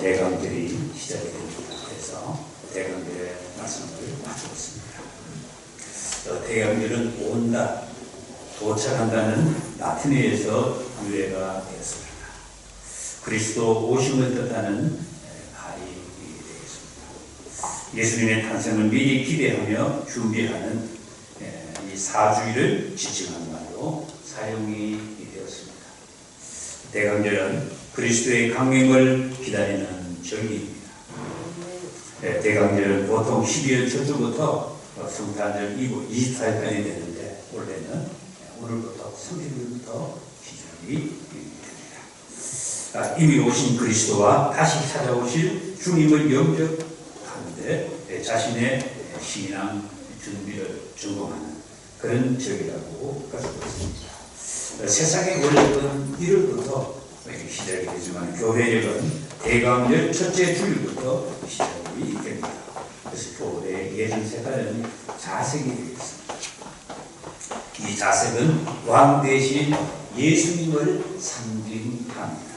대강절이 시작이 됩니다. 그래서 대강절의 말씀을 마치고 있습니다. 대강절은 온다, 도착한다는 라틴어에서 유래가 되었습니다. 그리스도 오심을 뜻하는 말이 되겠습니다. 예수님의 탄생을 미리 기대하며 준비하는 이 사주일을 지칭하는 말로 사용이 되었습니다. 대강절은 그리스도의 강림을 기다리는 절기입니다. 대강절은 보통 12월 첫주부터 성탄절 이후 24일까지 되는데 원래는 오늘부터 30일부터 시작이 됩니다. 이미 오신 그리스도와 다시 찾아오실 주님을 영접하는데 자신의 신앙 준비를 점검하는 그런 절기라고 할 수 있습니다. 세상의 원력은 1월부터 시작이 되지만 교회력은 대강절 첫째 주일부터 시작이 됩니다. 그래서 교회의 예전 색깔은 자색이 되겠습니다. 이 자색은 왕 대신 예수님을 상징합니다.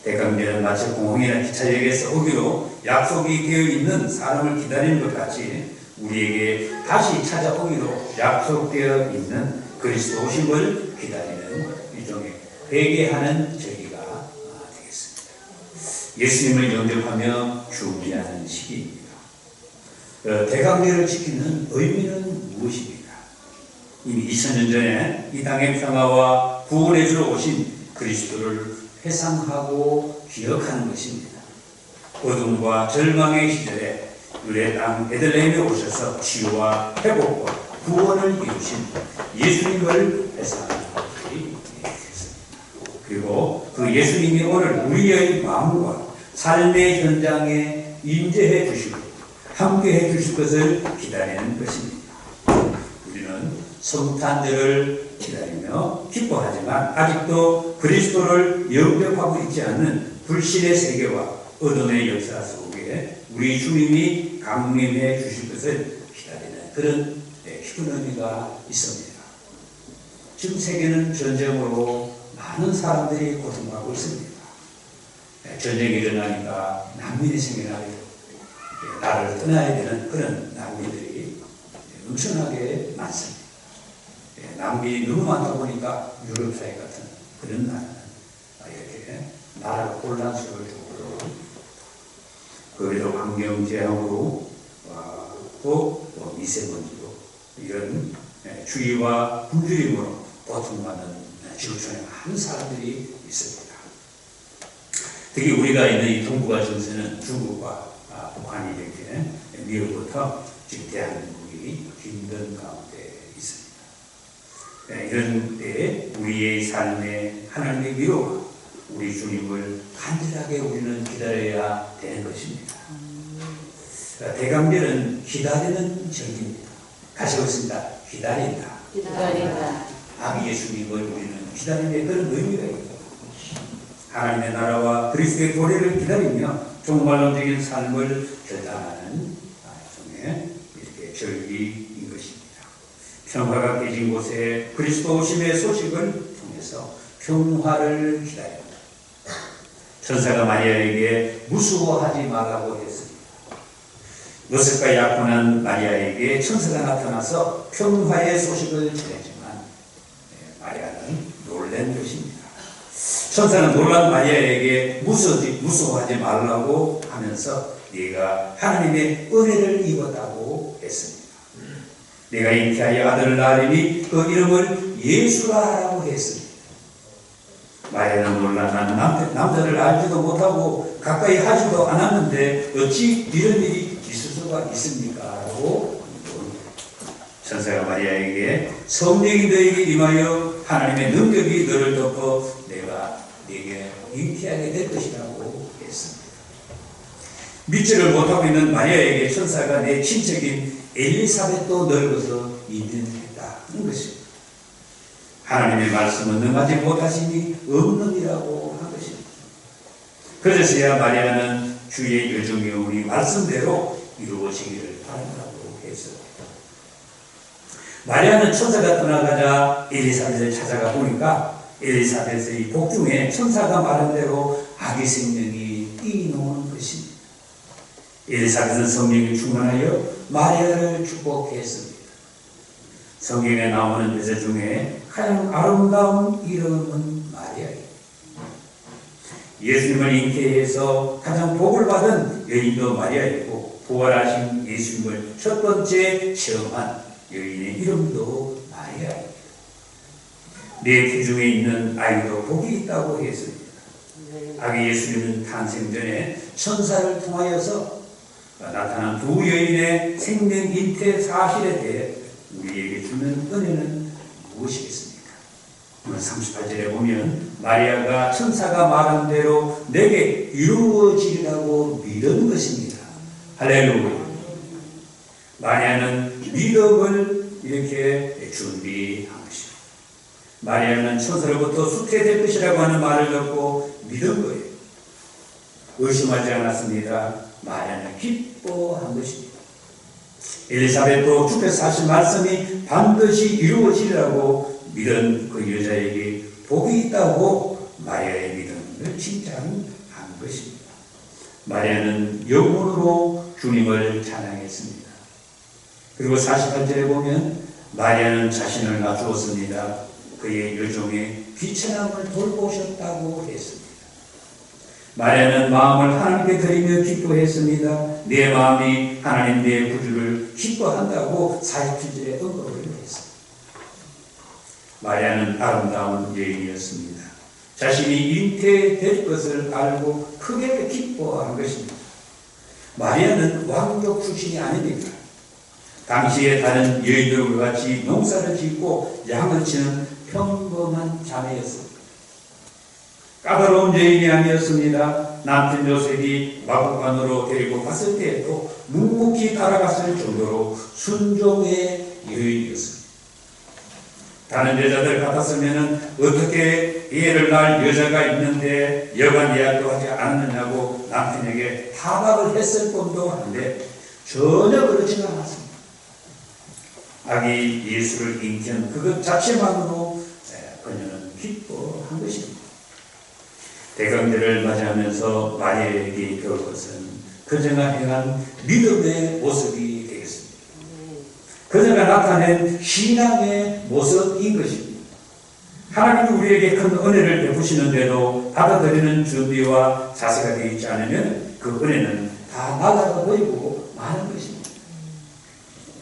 대강절은 마치 공항이나 기차역에서 오기로 약속이 되어 있는 사람을 기다리는 것 같이 우리에게 다시 찾아오기로 약속되어 있는 그리스도 오심을 기다리는 일종의 회개하는 절기가 되겠습니다. 예수님을 영접하며 준비하는 시기입니다. 대강절을 지키는 의미는 무엇입니까? 이미 2000년 전에 이 땅의 평화와 구원해 주러 오신 그리스도를 회상하고 기억하는 것입니다. 어둠과 절망의 시절에 유대 땅 베들레헴에 오셔서 치유와 회복과 구원을 이루신 예수님을 회상하는 것이 되겠습니다. 그리고 그 예수님이 오늘 우리의 마음과 삶의 현장에 임재해 주시고 함께해 주실 것을 기다리는 것입니다. 우리는 성탄절을 기다리며 기뻐하지만 아직도 그리스도를 영접하고 있지 않는 불신의 세계와 어둠의 역사 속에 우리 주님이 강림해 주실 것을 기다리는 그런 깊은 의미가 있습니다. 지금 세계는 전쟁으로 많은 사람들이 고통하고 있습니다. 전쟁이 일어나니까 난민이 생겨나고 나라를 떠나야 되는 그런 난민들이 엄청나게 많습니다. 난민이 너무 많다 보니까 유럽 사회 같은 그런 나라는 이렇게 나라가 혼란스러울 정도로 그래도 환경재앙으로 또 미세먼지로 이런 주의와 굶주림으로 고통받는 지구촌에 많은 사람들이 있습니다. 특히 우리가 있는 이 동북아 전선은 중국과 북한이 이렇게 미국부터 지금 대한민국이 힘든 가운데 있습니다. 이런 때에 우리의 삶에 하나님의 위로와 우리 주님을 간절하게 우리는 기다려야 되는 것입니다. 대강절은 기다리는 절기입니다. 같이 읽습니다. 기다린다. 기다린다. 아기 예수님을 우리는 기다리는 그런 의미가 있고 하나님의 나라와 그리스도의 도래를 기다리며 종말론적인 삶을 결단하는 일종의 이렇게 절기인 것입니다. 평화가 깨진 곳에 그리스도 오심의 소식을 통해서 평화를 기다립니다. 천사가 마리아에게 무서워하지 말라고 했습니다. 노쇠가 약혼한 마리아에게 천사가 나타나서 평화의 소식을 전했지만 마리아는 놀란 것입니다. 천사는 놀란 마리아에게 무서워하지 말라고 하면서 네가 하나님의 은혜를 입었다고 했습니다. 내가 잉태하여 아들을 낳으리니 그 이름을 예수라 하라고 했습니다. 마리아는 놀라 나는 남자를 알지도 못하고 가까이 하지도 않았는데 어찌 이런 일이 있을 수가 있습니까? 라고 천사가 마리아에게 성령이 너에게 임하여 하나님의 능력이 너를 덮어 내가 네게 잉태하게 될 것이라고 했습니다. 믿지를 못하고 있는 마리아에게 천사가 내 친척인 엘리사벳도 늙어서 임신했다는 것입니다. 하나님의 말씀은 능하지 못하시니 없느니라고 한 것입니다. 그래서야 마리아는 주의 여정이 우리 말씀대로 이루어지기를 바란다고 했습니다. 마리아는 천사가 떠나가자 엘리사벳을 찾아가 보니까 엘리사벳의 복중에 천사가 말한 대로 아기 생명이 뛰노는 엘리사벳은 성령이 충만하여 마리아를 축복했습니다. 성경에 나오는 여자 중에 가장 아름다운 이름은 마리아입니다. 예수님을 잉태해서 가장 복을 받은 여인도 마리아이고, 부활하신 예수님을 첫 번째 체험한 여인의 이름도 마리아입니다. 내 태중에 있는 아이도 복이 있다고 했습니다. 아기 예수님은 탄생 전에 천사를 통하여서 나타난 두 여인의 생명 잉태 사실에 대해 우리에게 주는 은혜는 무엇이겠습니까? 38절에 보면 마리아가 천사가 말한 대로 내게 이루어지리라고 믿은 것입니다. 할렐루야. 마리아는 믿음을 이렇게 준비한 것입니다. 마리아는 천사로부터 수태될 것이라고 하는 말을 듣고 믿은 거예요. 의심하지 않았습니다. 마리아는 기뻐한 것입니다. 엘리사벳도 주께서 하신 말씀이 반드시 이루어지리라고 믿은 그 여자에게 복이 있다고 마리아의 믿음을 칭찬한 것입니다. 마리아는 영혼으로 주님을 찬양했습니다. 그리고 48절에 보면 마리아는 자신을 낮추었습니다. 그의 여종의 귀천함을 돌보셨다고 했습니다. 마리아는 마음을 하나님께 드리며 기뻐했습니다. 내 마음이 하나님 내 구주를 기뻐한다고 47절에 언급을 했습니다. 마리아는 아름다운 여인이었습니다. 자신이 잉태될 것을 알고 크게 기뻐한 것입니다. 마리아는 왕족 출신이 아닙니다. 당시에 다른 여인들과 같이 농사를 짓고 양을 치는 평범한 자매였습니다. 까다로운 여인이 아니었습니다. 남편 요셉이 마구간으로 데리고 갔을 때에도 묵묵히 따라갔을 정도로 순종의 여인이었습니다. 다른 여자들 같았으면 어떻게 애를 낳을 여자가 있는데 여간 예약도 하지 않느냐고 남편에게 타박을 했을 뻔도 한데 전혀 그렇지는 않았습니다. 아기 예수를 잉태한 그것 자체만으로 그녀는 기뻐한 것입니다. 대강절을 맞이하면서 마리아에게 배울 것은 그녀가 행한 믿음의 모습이 되겠습니다. 그녀가 나타낸 신앙의 모습인 것입니다. 하나님이 우리에게 큰 은혜를 베푸시는데도 받아들이는 준비와 자세가 되어 있지 않으면 그 은혜는 다 나가가 버리고 마는 것입니다.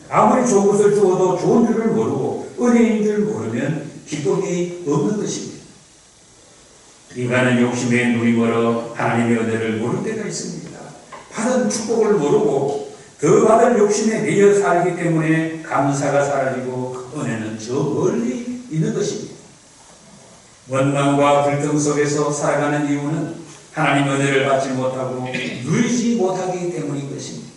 아무리 좋은 것을 주어도 좋은 줄을 모르고 은혜인 줄 모르면 기쁨이 없는 것입니다. 인간은 욕심에 눈이 멀어 하나님의 은혜를 모를 때가 있습니다. 받은 축복을 모르고 더 받을 욕심에 매여 살기 때문에 감사가 사라지고 은혜는 저 멀리 있는 것입니다. 원망과 불평 속에서 살아가는 이유는 하나님의 은혜를 받지 못하고 누리지 못하기 때문인 것입니다.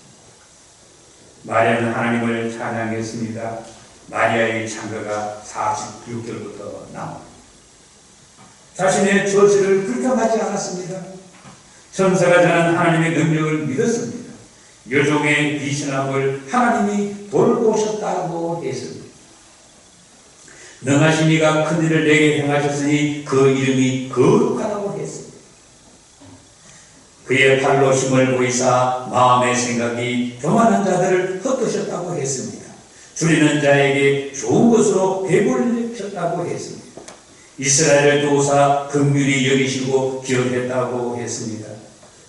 마리아는 하나님을 찬양했습니다. 마리아의 찬가가 46절부터 나옵니다. 자신의 처지를 불평하지 않았습니다. 천사가 전한 하나님의 능력을 믿었습니다. 여종의 비신함을 하나님이 돌보셨다고 했습니다. 능하신 이가 큰 일을 내게 행하셨으니 그 이름이 거룩하다고 했습니다. 그의 팔로 힘을 보이사 마음의 생각이 교만한 자들을 헛되셨다고 했습니다. 줄이는 자에게 좋은 것으로 배불리셨다고 했습니다. 이스라엘을 도우사 긍휼히 여기시고 기억했다고 했습니다.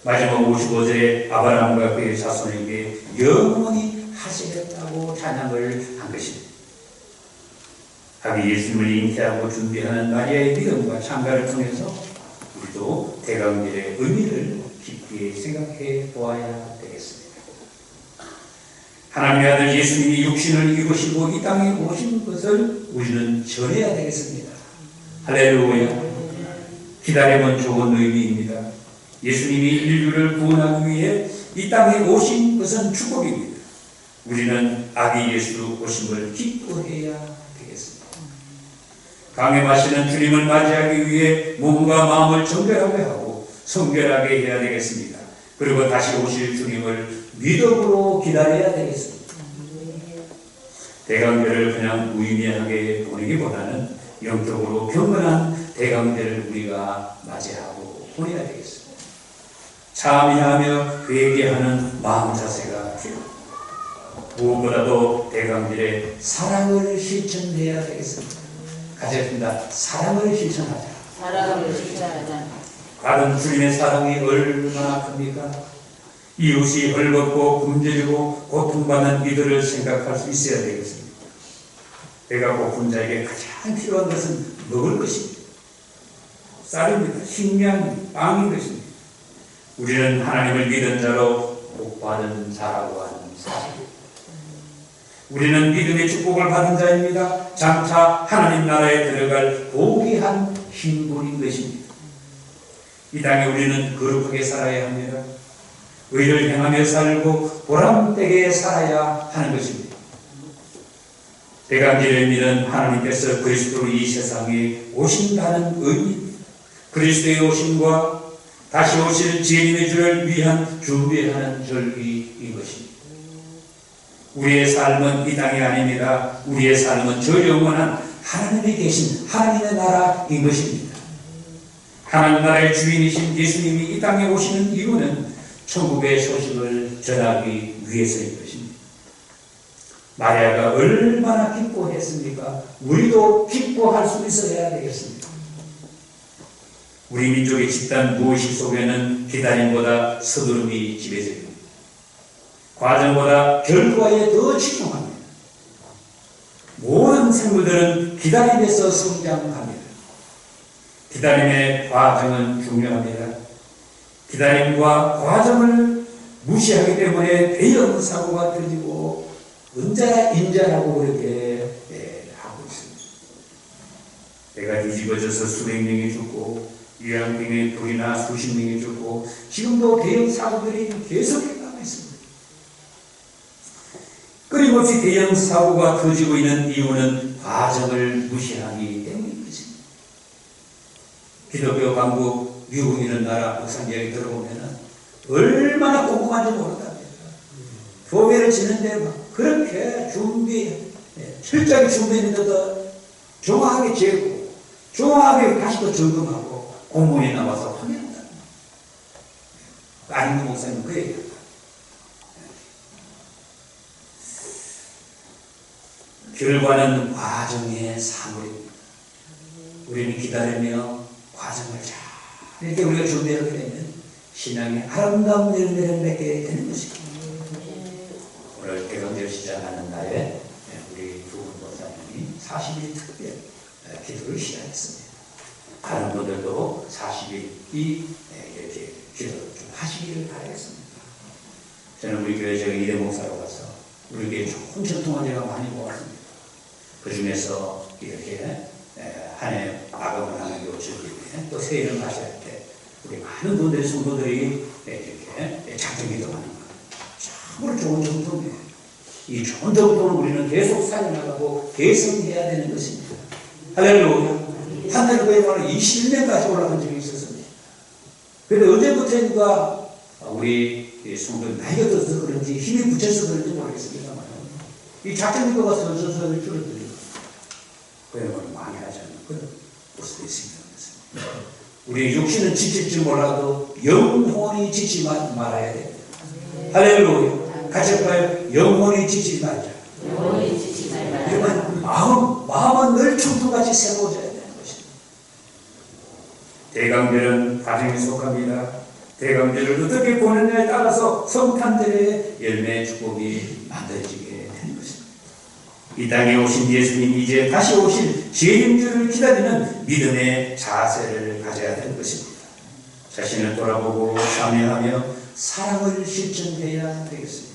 마지막 55절에 아브라함과 그의 자손에게 영원히 하시겠다고 찬양을 한 것입니다. 아기 예수님을 잉태하고 준비하는 마리아의 믿음과 찬가를 통해서 우리도 대강절의 의미를 깊이 생각해 보아야 되겠습니다. 하나님의 아들 예수님이 육신을 입으시고 이 땅에 오신 것을 우리는 전해야 되겠습니다. 할렐루야. 기다림은 좋은 의미입니다. 예수님이 인류를 구원하기 위해 이 땅에 오신 것은 축복입니다. 우리는 아기 예수 오심을 기뻐해야 되겠습니다. 강림하시는 주님을 맞이하기 위해 몸과 마음을 정결하게 하고 성결하게 해야 되겠습니다. 그리고 다시 오실 주님을 믿음으로 기다려야 되겠습니다. 대강절을 그냥 무의미하게 보내기보다는 영적으로 경건한 대강절을 우리가 맞이하고 보내야 되겠습니다. 참여하며 회개하는 마음 자세가 필요합니다. 무엇보다도 대강길에 사랑을 실천해야 되겠습니다. 같이 했습니다. 사랑을 실천하자. 사랑을 실천하자. 다른 주님의 사랑이 얼마나 큽니까? 이웃이 헐벗고 굶주리고 고통받는 이들을 생각할 수 있어야 되겠습니다. 배가 고픈 자에게 가장 필요한 것은 먹을 것입니다. 쌀입니다. 식량, 빵인 것입니다. 우리는 하나님을 믿은 자로 복받은 자라고 하는 사실. 우리는 믿음의 축복을 받은 자입니다. 장차 하나님 나라에 들어갈 고귀한 신분인 것입니다. 이 땅에 우리는 거룩하게 살아야 합니다. 의를 행하며 살고 보람되게 살아야 하는 것입니다. 대강길을 믿은 하나님께서 그리스도로 이 세상에 오신다는 의미입니다. 그리스도의 오심과 다시 오실 주님의 주를 위한 준비하는 절기인 것입니다. 우리의 삶은 이 땅이 아닙니다. 우리의 삶은 저 영원한 하나님이 계신 하나님의 나라인 것입니다. 하나님 나라의 주인이신 예수님이 이 땅에 오시는 이유는 천국의 소식을 전하기 위해서인 것입니다. 마리아가 얼마나 기뻐했습니까? 우리도 기뻐할 수 있어야 되겠습니다. 우리 민족의 집단 무의식 속에는 기다림보다 서두름이 지배져 있습니다. 과정보다 결과에 더 집중합니다. 모든 생물들은 기다림에서 성장합니다. 기다림의 과정은 중요합니다. 기다림과 과정을 무시하기 때문에 대형 사고가 터지고 언제나 인자라고 그렇게 하고 있습니다. 배가 뒤집어져서 수백 명이 죽고 유양병에 불이나 수십 명이 죽고 지금도 대형 사고들이 계속해가고 있습니다. 끊임없이 대형 사고가 터지고 있는 이유는 과정을 무시하기 때문인 것입니다. 기독교 강국 미국 이런 나라 목사님 이야기 들어보면 얼마나 꼼꼼한지 모른답니다. 교회를 지는데 막 그렇게 철저하게 준비했는데도 정확하게 재고 정확하게 다시 또 점검하고 공무원이 나와서 확인한다. 아닌 목사님 그 얘기합니다. 결과는 과정의 사물입니다. 우리는 기다리며 과정을 잘 이렇게 우리가 준비하게 되면 신앙의 아름다운 열매를 맺게 되는 것입니다. 오늘 대강절 시작하는 날에 우리 두 분 목사님이 40일 특별 기도를 시작했습니다. 다른 분들도 40일이 이렇게 기도를 좀 하시기를 바라겠습니다. 저는 우리 교회 저기 이대 목사로 가서 우리 교회 좋은 전통한 제가 많이 모았습니다. 그 중에서 이렇게 한 해 마감을 하는 게 즐기고요. 또 새해를 맞이할 때 우리 많은 분들이 성도들이 이렇게 작정기도 하는 것. 참으로 좋은 정도입니다. 이 좋은 정도는 우리는 계속 살려나가고 개성해야 되는 것입니다. 할렐루야. 하늘교회 바로 21년까지 올라간 적이 있었습니다. 그런데 언제부터인가 우리 성도들 나이가 들어서 그런지 힘이 붙여서 그런지 모르겠습니다만 이 작정기도가 서서히 줄어들고 그야말로 많이 하지 않는 그런 모습이 있습니다. 우리 육신은 지칠지 몰라도 영혼이 지치지 말아야 됩니다. 할렐루야. 같이 할까요? 영혼이 지치지 말자. 영혼이 지치지 말자. 이건 마음은 늘 청토같이 새로워져야 되는 것입니다. 대강절은 과정에 속합니다. 대강절을 어떻게 보느냐에 따라서 성탄절의 열매 축복이 만들어지게 되는 것입니다. 이 땅에 오신 예수님이 이제 다시 오실 재림주를 기다리는 믿음의 자세를 가져야 되는 것입니다. 자신을 돌아보고 참여하며 사랑을 실천해야 되겠습니다.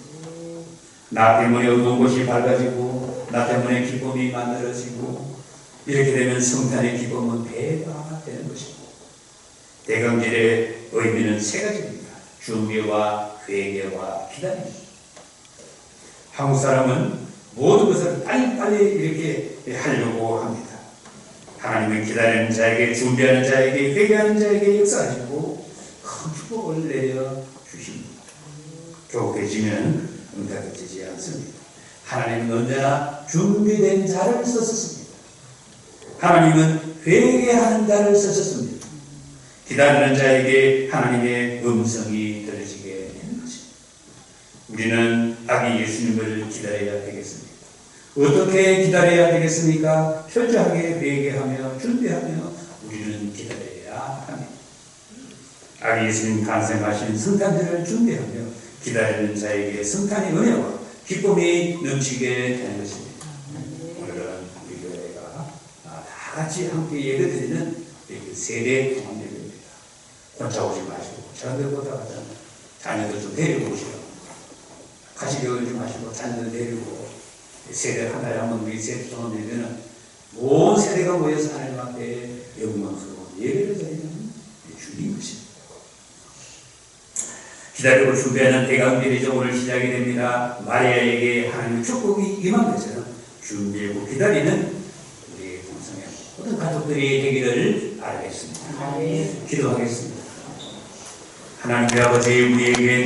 나 때문에 어두운 곳이 밝아지고 나 때문에 기쁨이 만들어지고 이렇게 되면 성탄의 기쁨은 배가 되는 것입니다. 대강절의 의미는 세 가지입니다. 준비와 회개와 기다림입니다. 한국 사람은 모든 것을 빨리빨리 이렇게 하려고 합니다. 하나님은 기다리는 자에게, 준비하는 자에게, 회개하는 자에게 역사하시고 큰 축복을 내려 주십니다. 교복해지면 응답해지지 않습니다. 하나님은 언제나 준비된 자를 쓰셨습니다. 하나님은 회개하는 자를 쓰셨습니다. 기다리는 자에게 하나님의 음성이 들려지게 되는 것입니다. 우리는 아기 예수님을 기다려야 되겠습니다. 어떻게 기다려야 되겠습니까? 철저하게 배개하며 준비하며 우리는 기다려야 합니다. 아기 예수님 탄생하신 성탄절을 준비하며 기다리는 자에게 성탄의 은혜와 기쁨이 넘치게 되는 것입니다. 오늘은 우리 교회가 다 같이 함께 예배드리는 세대 통합 예배입니다. 혼자 오지 마시고 자녀들 보다 가잖아요. 자녀들 좀 데리고 오시라고. 같이 배우지 마시고 자녀들 데리고 세대 한 달에 한 번 우리 세대 통합 예배는 온 세대가 모여서 하나님 앞에 영광스러운 예배를 드리는 주인 것입니다. 기다리고 준비하는 대강절이죠. 오늘 시작이 됩니다. 마리아에게 하나님의 축복이 임한 것처럼 준비하고 기다리는 우리 동성의 모든 가족들이 되기를 바라겠습니다. 기도하겠습니다. 하나님의 아버지, 우리에게